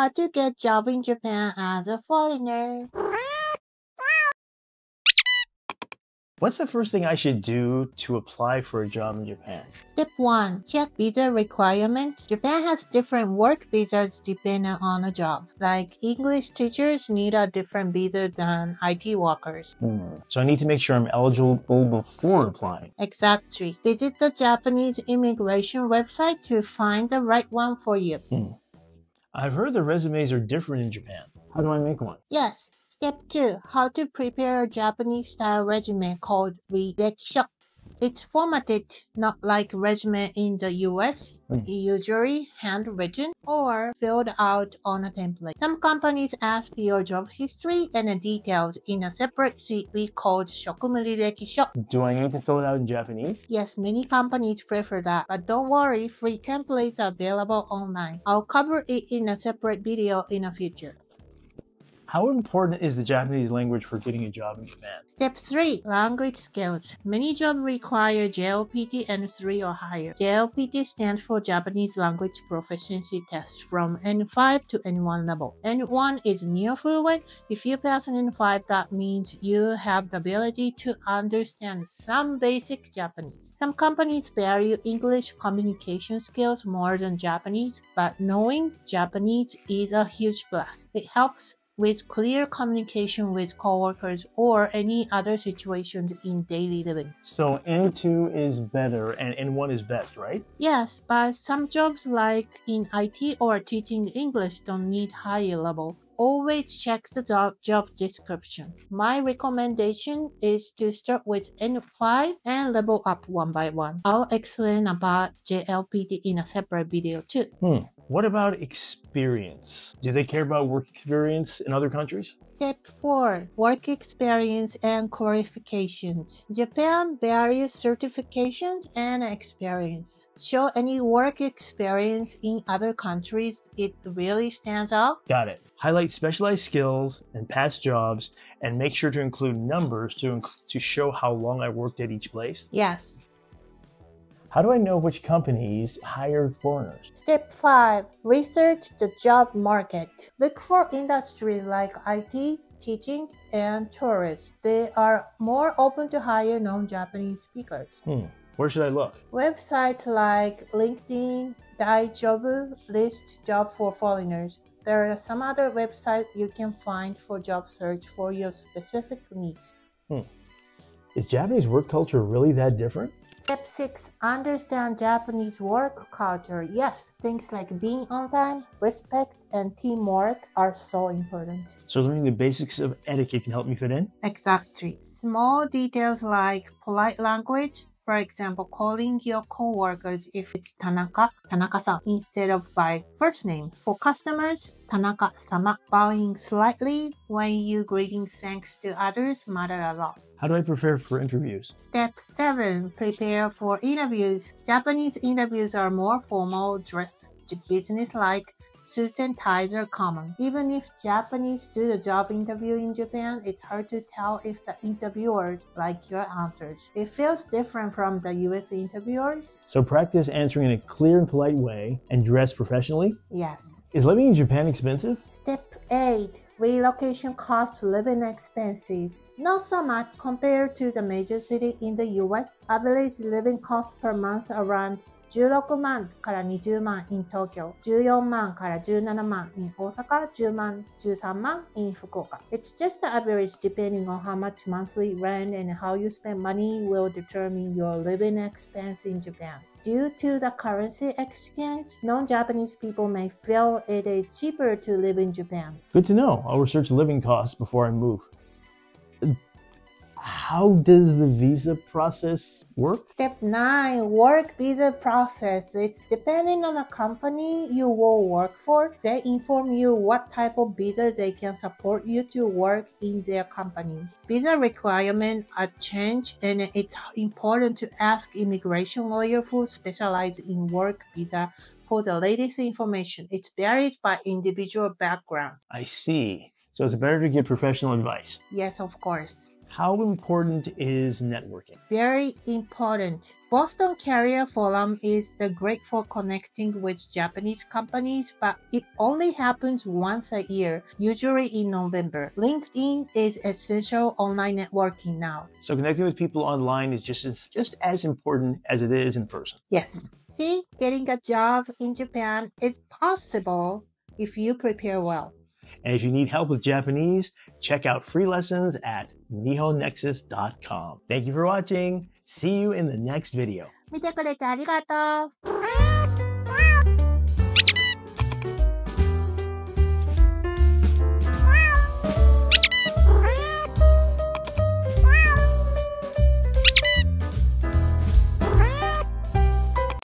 How to get job in Japan as a foreigner. What's the first thing I should do to apply for a job in Japan? Step 1. Check visa requirements. Japan has different work visas depending on a job. Like English teachers need a different visa than IT workers. So I need to make sure I'm eligible before applying. Exactly. Visit the Japanese immigration website to find the right one for you. I've heard the resumes are different in Japan. How do I make one? Yes. Step 2. How to prepare a Japanese-style resume called Rirekisho. It's formatted not like resume in the US, usually handwritten or filled out on a template. Some companies ask your job history and details in a separate sheet we call Shokumu Rirekisho. Do I need to fill it out in Japanese? Yes, many companies prefer that, but don't worry, free templates are available online. I'll cover it in a separate video in the future. How important is the Japanese language for getting a job in Japan? Step 3. Language skills. Many jobs require JLPT N3 or higher. JLPT stands for Japanese Language Proficiency Test from N5 to N1 level. N1 is near fluent. If you pass N5, that means you have the ability to understand some basic Japanese. Some companies value English communication skills more than Japanese, but knowing Japanese is a huge plus. It helps with clear communication with coworkers or any other situations in daily living. So N2 is better and N1 is best, right? Yes, but some jobs like in IT or teaching English don't need higher level. Always check the job description. My recommendation is to start with N5 and level up one by one. I'll explain about JLPT in a separate video too. What about experience? Do they care about work experience in other countries? Step 4. Work experience and qualifications. Japan varies certifications and experience. Show any work experience in other countries, it really stands out. Got it. Highlight specialized skills and past jobs and make sure to include numbers to show how long I worked at each place. Yes. How do I know which companies hire foreigners? Step 5. Research the job market. Look for industries like IT, teaching, and tourists. They are more open to hire non-Japanese speakers. Where should I look? Websites like LinkedIn, Daijobu list jobs for foreigners. There are some other websites you can find for job search for your specific needs. Is Japanese work culture really that different? Step 6. Understand Japanese work culture. Yes, things like being on time, respect, and teamwork are so important. So learning the basics of etiquette can help me fit in? Exactly. Small details like polite language, for example, calling your coworkers if it's Tanaka, Tanaka-san, instead of by first name. For customers, Tanaka-sama. Bowing slightly when you greeting thanks to others matter a lot. How do I prepare for interviews? Step 7. Prepare for interviews. Japanese interviews are more formal, dress business-like. Suits and ties are common. Even if Japanese do the job interview in Japan, it's hard to tell if the interviewers like your answers. It feels different from the US interviewers. So practice answering in a clear and polite way and dress professionally? Yes. Is living in Japan expensive? Step 8. Relocation cost living expenses. Not so much compared to the major city in the US. Average living cost per month around 16万から20万 in Tokyo, 14万から17万 in Osaka, 10万、13万 in Fukuoka. It's just the average depending on how much monthly rent and how you spend money will determine your living expense in Japan. Due to the currency exchange, non-Japanese people may feel it is cheaper to live in Japan. Good to know. I'll research living costs before I move. How does the visa process work? Step 9. Work visa process. It's depending on the company you will work for. They inform you what type of visa they can support you to work in their company. Visa requirements are changed and it's important to ask immigration lawyer who specialize in work visa for the latest information. It varies by individual background. I see. So it's better to get professional advice. Yes, of course. How important is networking? Very important. Boston Career Forum is the great for connecting with Japanese companies, but it only happens once a year, usually in November. LinkedIn is essential online networking now. So connecting with people online is just as important as it is in person. Yes. See, getting a job in Japan is possible if you prepare well. And if you need help with Japanese, check out free lessons at nihonnexus.com. Thank you for watching. See you in the next video. 見てくれてありがとう。